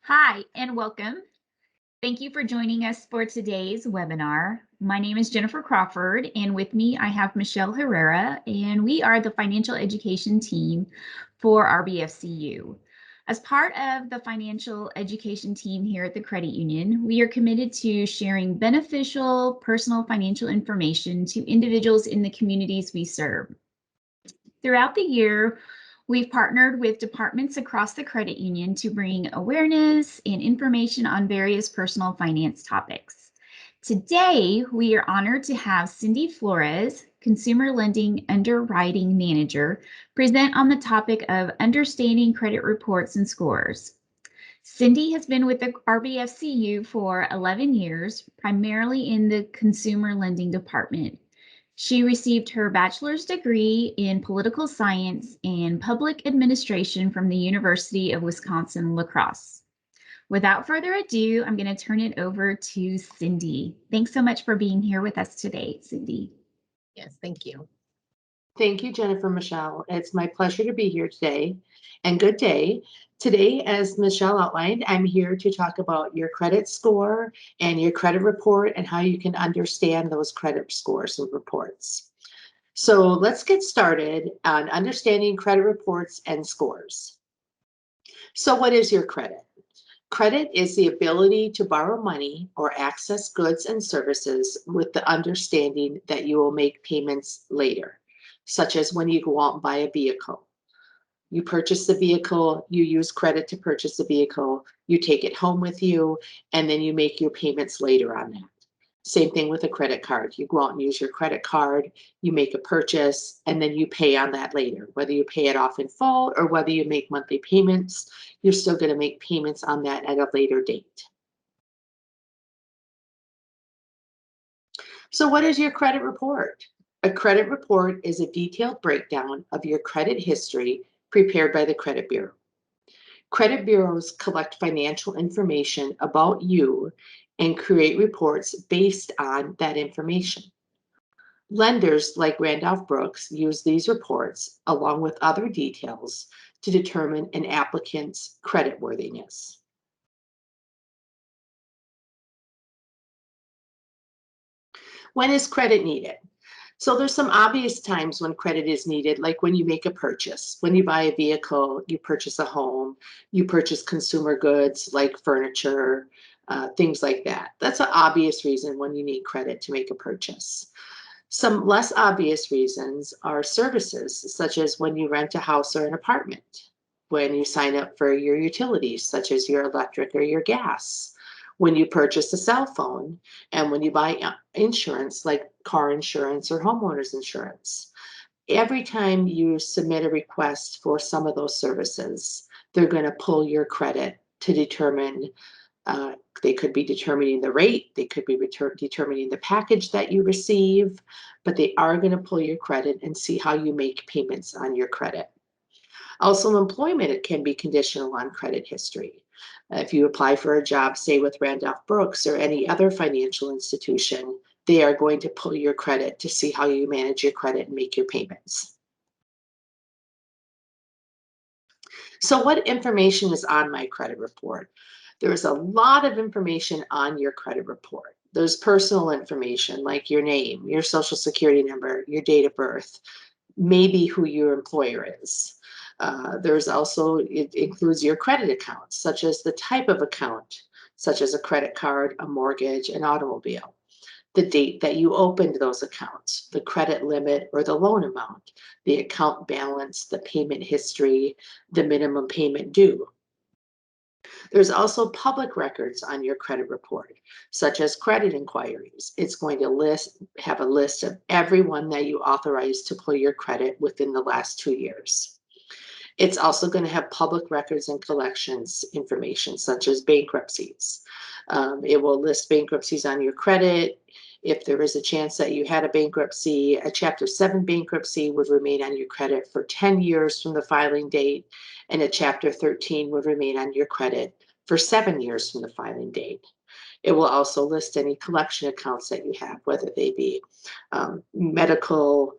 Hi, and welcome. Thank you for joining us for today's webinar. My name is Jennifer Crawford, and with me I have Michelle Herrera, and we are the financial education team for RBFCU. As part of the financial education team here at the credit union, we are committed to sharing beneficial personal financial information to individuals in the communities we serve. Throughout the year, we've partnered with departments across the credit union to bring awareness and information on various personal finance topics. Today, we are honored to have Cynthia Flores, Consumer Lending Underwriting Manager, present on the topic of understanding credit reports and scores. Cindy has been with the RBFCU for 11 years, primarily in the consumer lending department. She received her bachelor's degree in political science and public administration from the University of Wisconsin-La Crosse. Without further ado, I'm going to turn it over to Cindy. Thanks so much for being here with us today, Cindy. Yes, thank you. Thank you, Jennifer Michelle. It's my pleasure to be here today, and good day. Today, as Michelle outlined, I'm here to talk about your credit score and your credit report and how you can understand those credit scores and reports. So let's get started on understanding credit reports and scores. So what is your credit? Credit is the ability to borrow money or access goods and services with the understanding that you will make payments later, such as when you go out and buy a vehicle. You purchase the vehicle, you use credit to purchase the vehicle, you take it home with you, and then you make your payments later on that. Same thing with a credit card. You go out and use your credit card, you make a purchase, and then you pay on that later. Whether you pay it off in full or whether you make monthly payments, you're still going to make payments on that at a later date. So what is your credit report? A credit report is a detailed breakdown of your credit history prepared by the credit bureau. Credit bureaus collect financial information about you and create reports based on that information. Lenders like Randolph Brooks use these reports along with other details to determine an applicant's creditworthiness. When is credit needed? So there's some obvious times when credit is needed, like when you make a purchase. When you buy a vehicle, you purchase a home, you purchase consumer goods like furniture, things like that. That's an obvious reason when you need credit to make a purchase. Some less obvious reasons are services, such as when you rent a house or an apartment, when you sign up for your utilities, such as your electric or your gas, when you purchase a cell phone, and when you buy insurance like car insurance or homeowners insurance. Every time you submit a request for some of those services, they're going to pull your credit to determine, they could be determining the rate, they could be determining the package that you receive, but they are going to pull your credit and see how you make payments on your credit. Also, employment, it can be conditional on credit history. If you apply for a job, say with Randolph Brooks or any other financial institution, they are going to pull your credit to see how you manage your credit and make your payments. So what information is on my credit report? There's a lot of information on your credit report. There's personal information like your name, your social security number, your date of birth, maybe who your employer is. There's also, it includes your credit accounts, such as the type of account, such as a credit card, a mortgage, an automobile, the date that you opened those accounts, the credit limit or the loan amount, the account balance, the payment history, the minimum payment due. There's also public records on your credit report, such as credit inquiries. It's going to have a list of everyone that you authorized to pull your credit within the last 2 years. It's also going to have public records and collections information, such as bankruptcies. It will list bankruptcies on your credit. If there is a chance that you had a bankruptcy, a Chapter 7 bankruptcy would remain on your credit for 10 years from the filing date, and a Chapter 13 would remain on your credit for 7 years from the filing date. It will also list any collection accounts that you have, whether they be medical,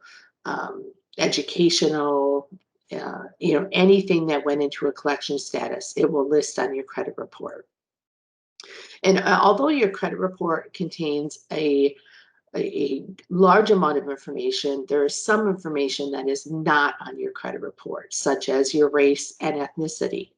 educational, anything that went into a collection status, it will list on your credit report. And although your credit report contains a large amount of information, there is some information that is not on your credit report, such as your race and ethnicity,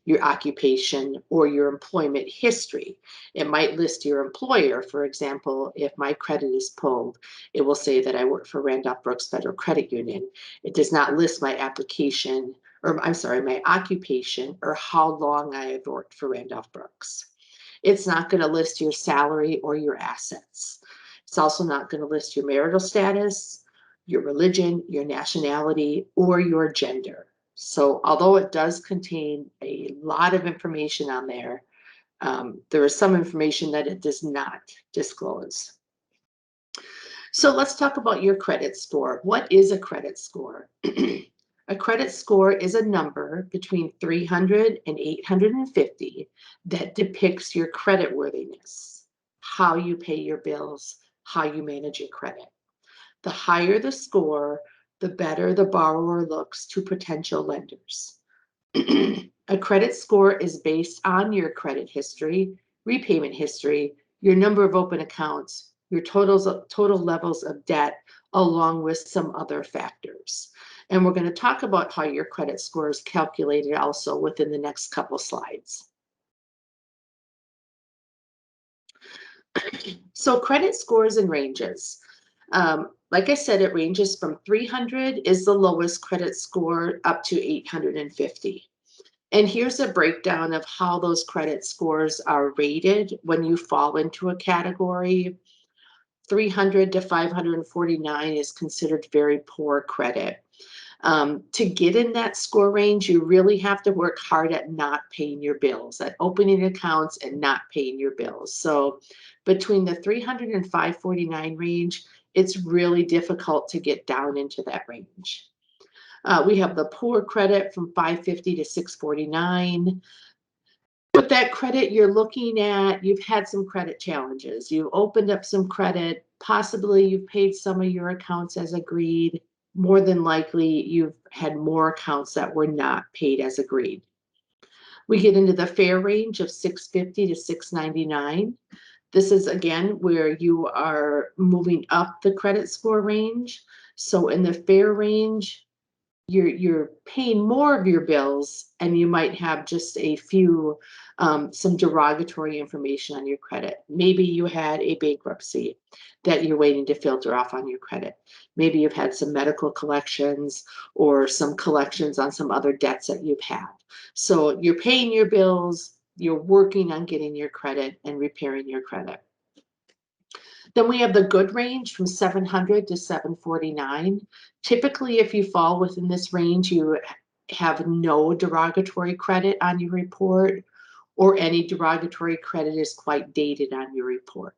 your occupation, or your employment history. It might list your employer. For example, if my credit is pulled, it will say that I work for Randolph Brooks Federal Credit Union. It does not list my application, or I'm sorry, my occupation, or how long I have worked for Randolph Brooks. It's not going to list your salary or your assets. It's also not going to list your marital status, your religion, your nationality, or your gender. So although it does contain a lot of information on there, there is some information that it does not disclose. So let's talk about your credit score. What is a credit score? A credit score is a number between 300 and 850 that depicts your credit worthiness, how you pay your bills, how you manage your credit. The higher the score, the better the borrower looks to potential lenders. A credit score is based on your credit history, repayment history, your number of open accounts, your total levels of debt, along with some other factors. And we're going to talk about how your credit score is calculated also within the next couple slides. So credit scores and ranges. Like I said, it ranges from 300 is the lowest credit score up to 850. And here's a breakdown of how those credit scores are rated when you fall into a category. 300 to 549 is considered very poor credit. To get in that score range, you really have to work hard at not paying your bills, at opening accounts and not paying your bills. So between the 300 and 549 range, it's really difficult to get down into that range. We have the poor credit from 550 to 649. With that credit, you're looking at, you've had some credit challenges. You've opened up some credit. Possibly you've paid some of your accounts as agreed. More than likely, you've had more accounts that were not paid as agreed. We get into the fair range of 650 to 699. This is, again, where you are moving up the credit score range. So in the fair range, you're paying more of your bills, and you might have just a few, some derogatory information on your credit. Maybe you had a bankruptcy that you're waiting to filter off on your credit. Maybe you've had some medical collections or some collections on some other debts that you've had. So you're paying your bills, you're working on getting your credit and repairing your credit. Then we have the good range from 700 to 749. Typically, if you fall within this range, you have no derogatory credit on your report, or any derogatory credit is quite dated on your report.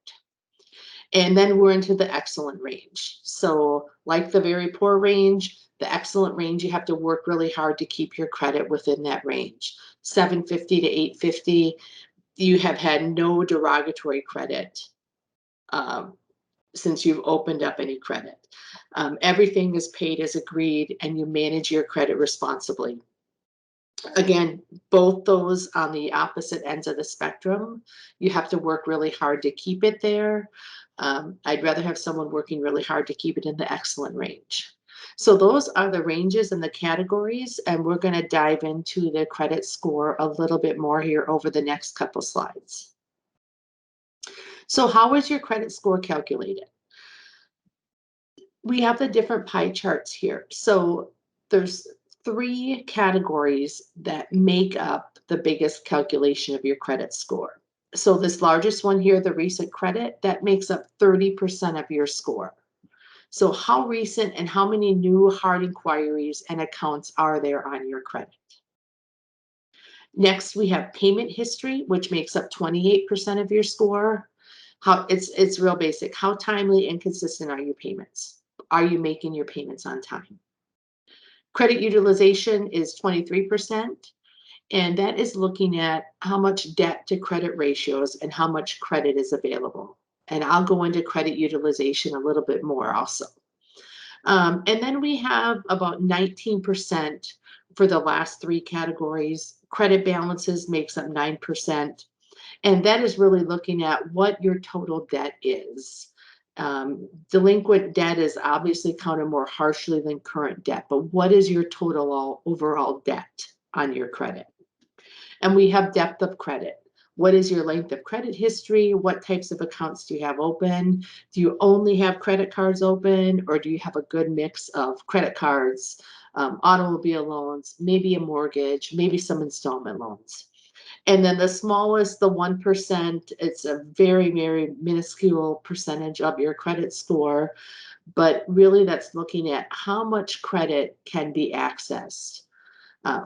And then we're into the excellent range. So like the very poor range, the excellent range, you have to work really hard to keep your credit within that range. 750 to 850, you have had no derogatory credit since you've opened up any credit. Everything is paid as agreed, and you manage your credit responsibly. Again, both those on the opposite ends of the spectrum, you have to work really hard to keep it there. I'd rather have someone working really hard to keep it in the excellent range. So those are the ranges and the categories, and we're going to dive into the credit score a little bit more here over the next couple slides. So how is your credit score calculated? We have the different pie charts here. So there's 3 categories that make up the biggest calculation of your credit score. So this largest one here, the recent credit, that makes up 30% of your score. So how recent and how many new hard inquiries and accounts are there on your credit? Next, we have payment history, which makes up 28% of your score. It's real basic. How timely and consistent are your payments? Are you making your payments on time? Credit utilization is 23%, and that is looking at how much debt to credit ratios and how much credit is available. And I'll go into credit utilization a little bit more also. And then we have about 19% for the last three categories. Credit balances makes up 9%. And that is really looking at what your total debt is. Delinquent debt is obviously counted more harshly than current debt, but what is your total overall debt on your credit? And we have depth of credit. What is your length of credit history? What types of accounts do you have open? Do you only have credit cards open, or do you have a good mix of credit cards, automobile loans, maybe a mortgage, maybe some installment loans? And then the smallest, the 1%, it's a very, very minuscule percentage of your credit score, but really that's looking at how much credit can be accessed.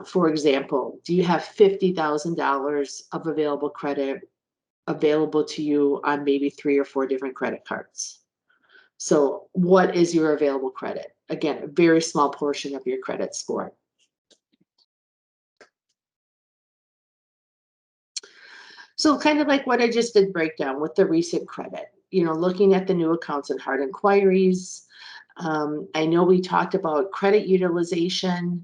For example, do you have $50,000 of available credit available to you on maybe 3 or 4 different credit cards? So what is your available credit? Again, a very small portion of your credit score. So kind of like what I just did breakdown with the recent credit, looking at the new accounts and hard inquiries. I know we talked about credit utilization,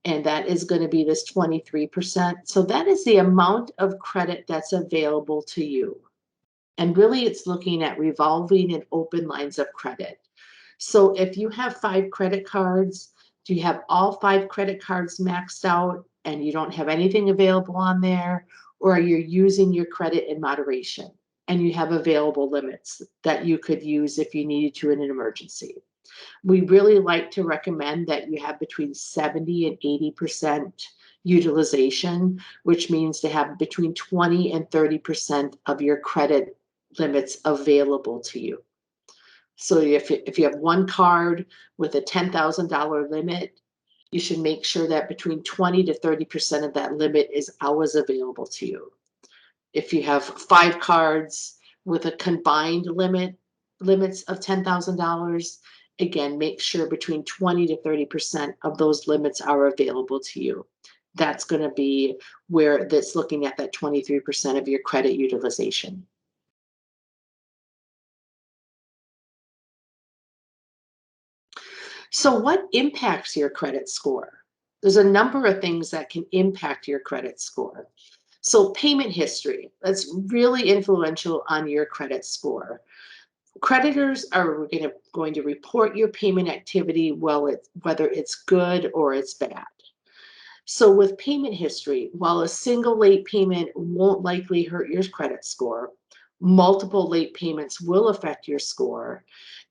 and that is going to be this 23%. So that is the amount of credit that's available to you. And really it's looking at revolving and open lines of credit. So if you have 5 credit cards, do you have all 5 credit cards maxed out and you don't have anything available on there? Or are you using your credit in moderation and you have available limits that you could use if you needed to in an emergency? We really like to recommend that you have between 70 and 80% utilization, which means to have between 20 and 30% of your credit limits available to you. So if you have one card with a $10,000 limit, you should make sure that between 20 to 30% of that limit is always available to you. If you have 5 cards with a combined limits of $10,000, again, make sure between 20 to 30% of those limits are available to you. That's going to be where that's looking at that 23% of your credit utilization. So what impacts your credit score? There's a number of things that can impact your credit score. So payment history, that's really influential on your credit score. Creditors are going to report your payment activity, whether it's good or it's bad. So with payment history, while a single late payment won't likely hurt your credit score, multiple late payments will affect your score.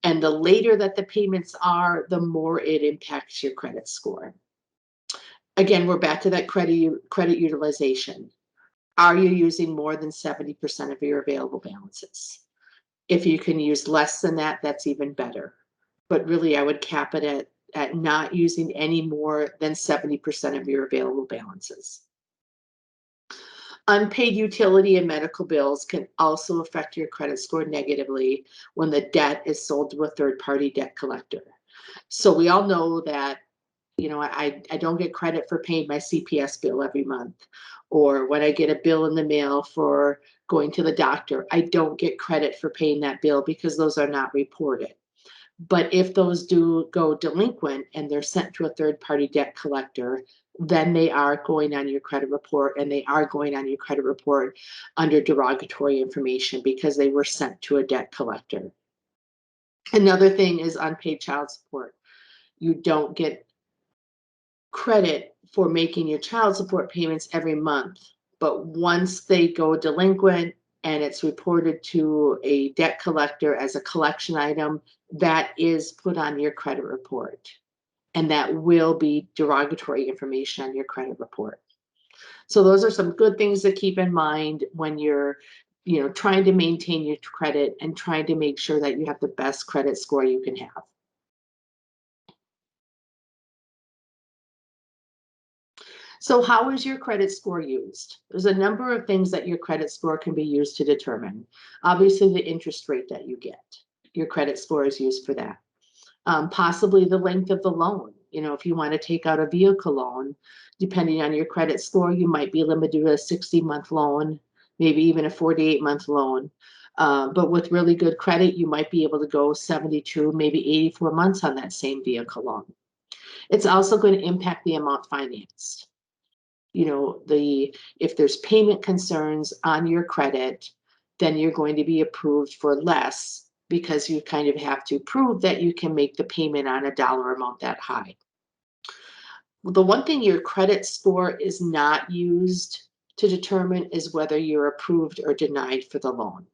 And the later that the payments are, the more it impacts your credit score. Again, we're back to that credit utilization. Are you using more than 70% of your available balances? If you can use less than that, that's even better. But really, I would cap it at not using any more than 70% of your available balances. Unpaid utility and medical bills can also affect your credit score negatively when the debt is sold to a third-party debt collector. So we all know that, I don't get credit for paying my CPS bill every month, or when I get a bill in the mail for going to the doctor, I don't get credit for paying that bill because those are not reported. But if those do go delinquent and they're sent to a third-party debt collector, then they are going on your credit report, and they are going on your credit report under derogatory information because they were sent to a debt collector. Another thing is unpaid child support. You don't get credit for making your child support payments every month, but once they go delinquent and it's reported to a debt collector as a collection item, that is put on your credit report, and that will be derogatory information on your credit report. So those are some good things to keep in mind when you're trying to maintain your credit and trying to make sure that you have the best credit score you can have. So how is your credit score used? There's a number of things that your credit score can be used to determine. Obviously, the interest rate that you get, your credit score is used for that. Possibly the length of the loan. If you want to take out a vehicle loan, depending on your credit score, you might be limited to a 60-month loan, maybe even a 48-month loan. But with really good credit, you might be able to go 72, maybe 84 months on that same vehicle loan. It's also going to impact the amount financed. You know, if there's payment concerns on your credit, then you're going to be approved for less because you kind of have to prove that you can make the payment on a dollar amount that high. The one thing your credit score is not used to determine is whether you're approved or denied for the loan.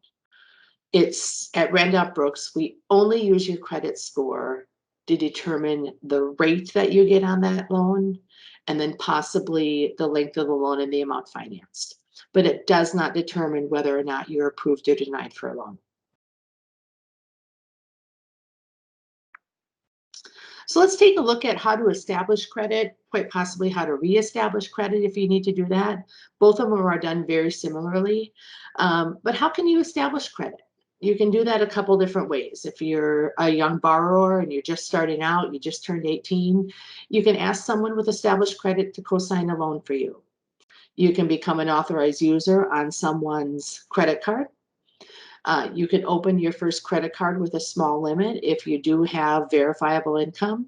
It's at Randolph Brooks, we only use your credit score to determine the rate that you get on that loan and then possibly the length of the loan and the amount financed. But it does not determine whether or not you're approved or denied for a loan. So let's take a look at how to establish credit, quite possibly how to reestablish credit if you need to do that. Both of them are done very similarly. But how can you establish credit? You can do that a couple different ways. If you're a young borrower and you're just starting out, you just turned 18, you can ask someone with established credit to co-sign a loan for you. You can become an authorized user on someone's credit card. You can open your first credit card with a small limit if you do have verifiable income.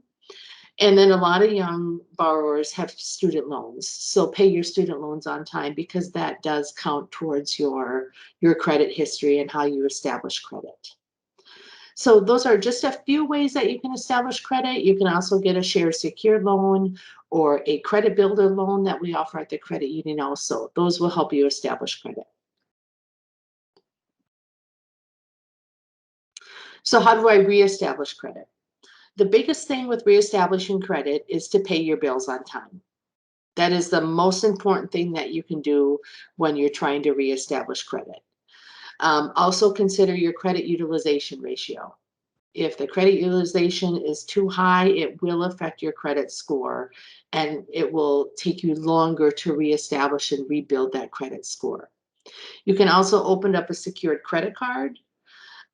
And then a lot of young borrowers have student loans. So pay your student loans on time because that does count towards your credit history and how you establish credit. So those are just a few ways that you can establish credit. You can also get a share secured loan or a credit builder loan that we offer at the credit union also. Those will help you establish credit. So how do I reestablish credit? The biggest thing with reestablishing credit is to pay your bills on time. That is the most important thing that you can do when you're trying to reestablish credit. Also consider your credit utilization ratio. If the credit utilization is too high, it will affect your credit score and it will take you longer to reestablish and rebuild that credit score. You can also open up a secured credit card.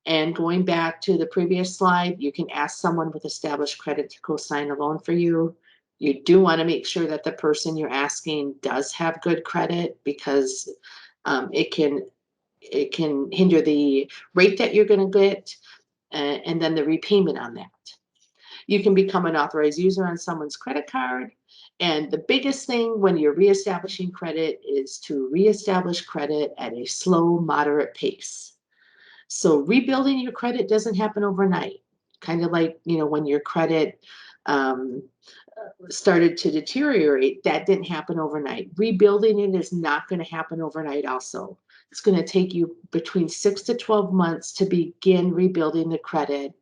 And going back to the previous slide, you can ask someone with established credit to co-sign a loan for you. You do want to make sure that the person you're asking does have good credit because it can hinder the rate that you're going to get and then the repayment on that. You can become an authorized user on someone's credit card. And the biggest thing when you're reestablishing credit is to reestablish credit at a slow, moderate pace. So rebuilding your credit doesn't happen overnight. Kind of like, you know, when your credit started to deteriorate, that didn't happen overnight. Rebuilding it is not going to happen overnight also. It's going to take you between 6 to 12 months to begin rebuilding the credit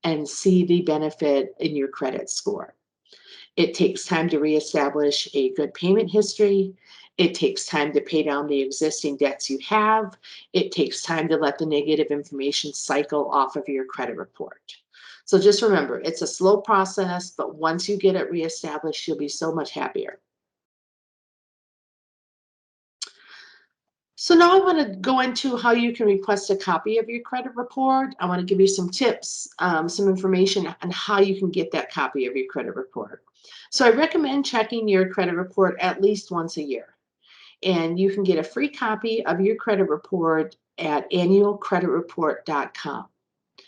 and see the benefit in your credit score. It takes time to reestablish a good payment history. It takes time to pay down the existing debts you have. It takes time to let the negative information cycle off of your credit report. So just remember, it's a slow process, but once you get it reestablished, you'll be so much happier. So now I want to go into how you can request a copy of your credit report. I want to give you some tips, some information on how you can get that copy of your credit report. So I recommend checking your credit report at least once a year. And you can get a free copy of your credit report at annualcreditreport.com.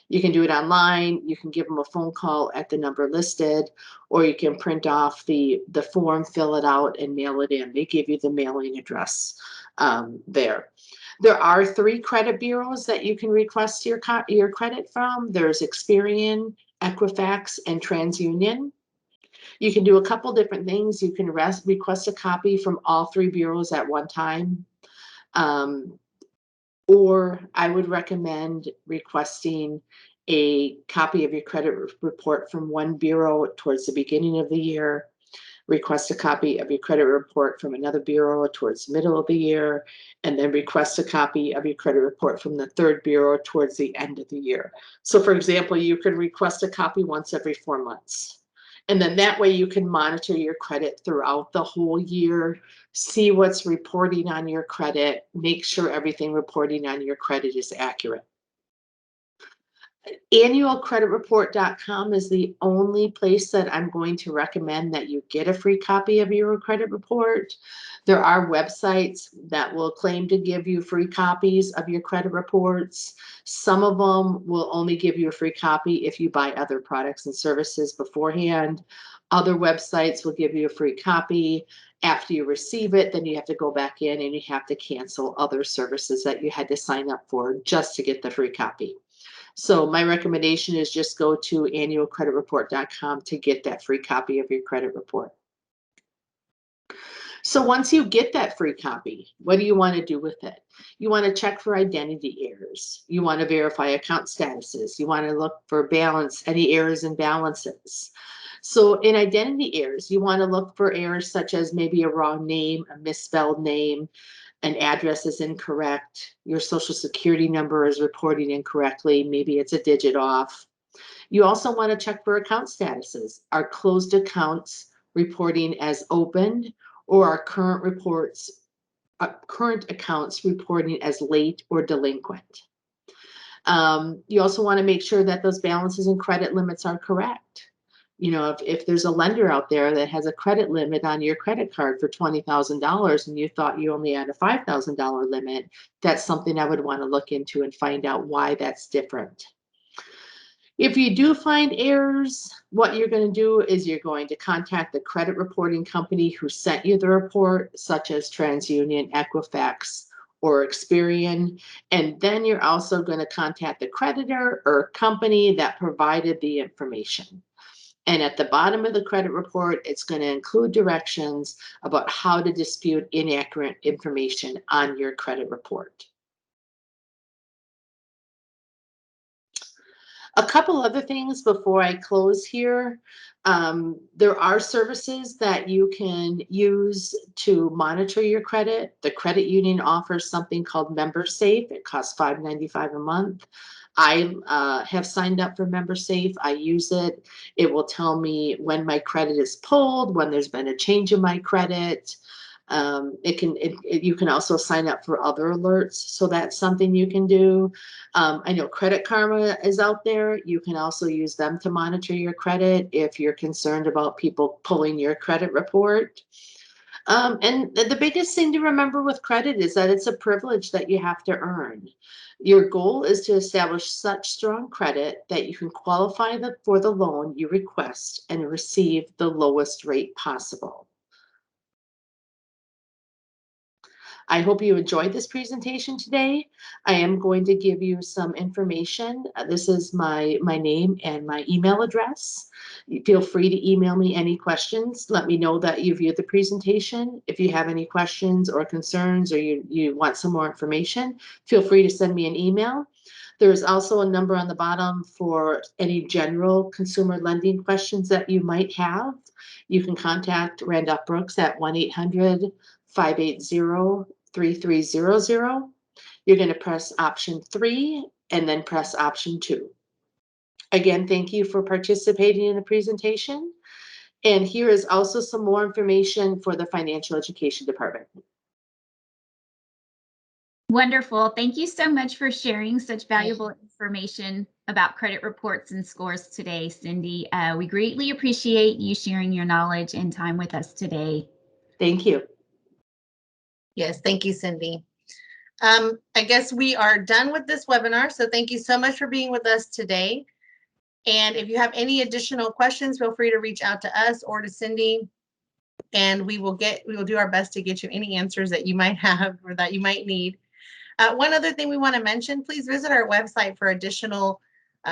You can do it online. You can give them a phone call at the number listed, or you can print off the form, fill it out, and mail it in. They give you the mailing address there. There are 3 credit bureaus that you can request your credit from. There's Experian, Equifax, and TransUnion. You can do a couple different things. You can request a copy from all 3 bureaus at one time. Or I would recommend requesting a copy of your credit report from one bureau towards the beginning of the year, request a copy of your credit report from another bureau towards the middle of the year, and then request a copy of your credit report from the 3rd bureau towards the end of the year. So for example, you can request a copy once every 4 months. And then that way you can monitor your credit throughout the whole year, see what's reporting on your credit, make sure everything reporting on your credit is accurate. Annualcreditreport.com is the only place that I'm going to recommend that you get a free copy of your credit report. There are websites that will claim to give you free copies of your credit reports. Some of them will only give you a free copy if you buy other products and services beforehand. Other websites will give you a free copy. After you receive it, then you have to go back in and you have to cancel other services that you had to sign up for just to get the free copy. So my recommendation is just go to annualcreditreport.com to get that free copy of your credit report. So once you get that free copy, what do you want to do with it? You want to check for identity errors. You want to verify account statuses. You want to look for balance, any errors and balances. So in identity errors, you want to look for errors such as maybe a wrong name, a misspelled name, an address is incorrect, your social security number is reporting incorrectly, maybe it's a digit off. You also want to check for account statuses. Are closed accounts reporting as opened, or are current accounts reporting as late or delinquent? You also want to make sure that those balances and credit limits are correct. You know, if there's a lender out there that has a credit limit on your credit card for $20,000 and you thought you only had a $5,000 limit, that's something I would want to look into and find out why that's different. If you do find errors, what you're going to do is you're going to contact the credit reporting company who sent you the report, such as TransUnion, Equifax, or Experian. And then you're also going to contact the creditor or company that provided the information. And at the bottom of the credit report, it's going to include directions about how to dispute inaccurate information on your credit report. A couple other things before I close here. There are services that you can use to monitor your credit. The credit union offers something called MemberSafe. It costs $5.95 a month. I have signed up for MemberSafe. I use it. It will tell me when my credit is pulled, when there's been a change in my credit. You can also sign up for other alerts, so that's something you can do. I know Credit Karma is out there. You can also use them to monitor your credit if you're concerned about people pulling your credit report. And the biggest thing to remember with credit is that it's a privilege that you have to earn. Your goal is to establish such strong credit that you can qualify for the loan you request and receive the lowest rate possible. I hope you enjoyed this presentation today. I am going to give you some information. This is my name and my email address. Feel free to email me any questions. Let me know that you viewed the presentation. If you have any questions or concerns, or you want some more information, feel free to send me an email. There's also a number on the bottom for any general consumer lending questions that you might have. You can contact Randolph Brooks at 1-800-580-3300. You're going to press option 3 and then press option 2. Again, thank you for participating in the presentation. And here is also some more information for the Financial Education Department. Wonderful. Thank you so much for sharing such valuable information about credit reports and scores today, Cindy. We greatly appreciate you sharing your knowledge and time with us today. Thank you. Yes, thank you, Cindy. I guess we are done with this webinar. So thank you so much for being with us today. And if you have any additional questions, feel free to reach out to us or to Cindy, and we will do our best to get you any answers that you might have or that you might need. One other thing we want to mention, please visit our website for additional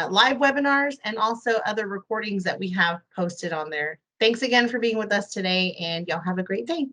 live webinars and also other recordings that we have posted on there. Thanks again for being with us today, and y'all have a great day.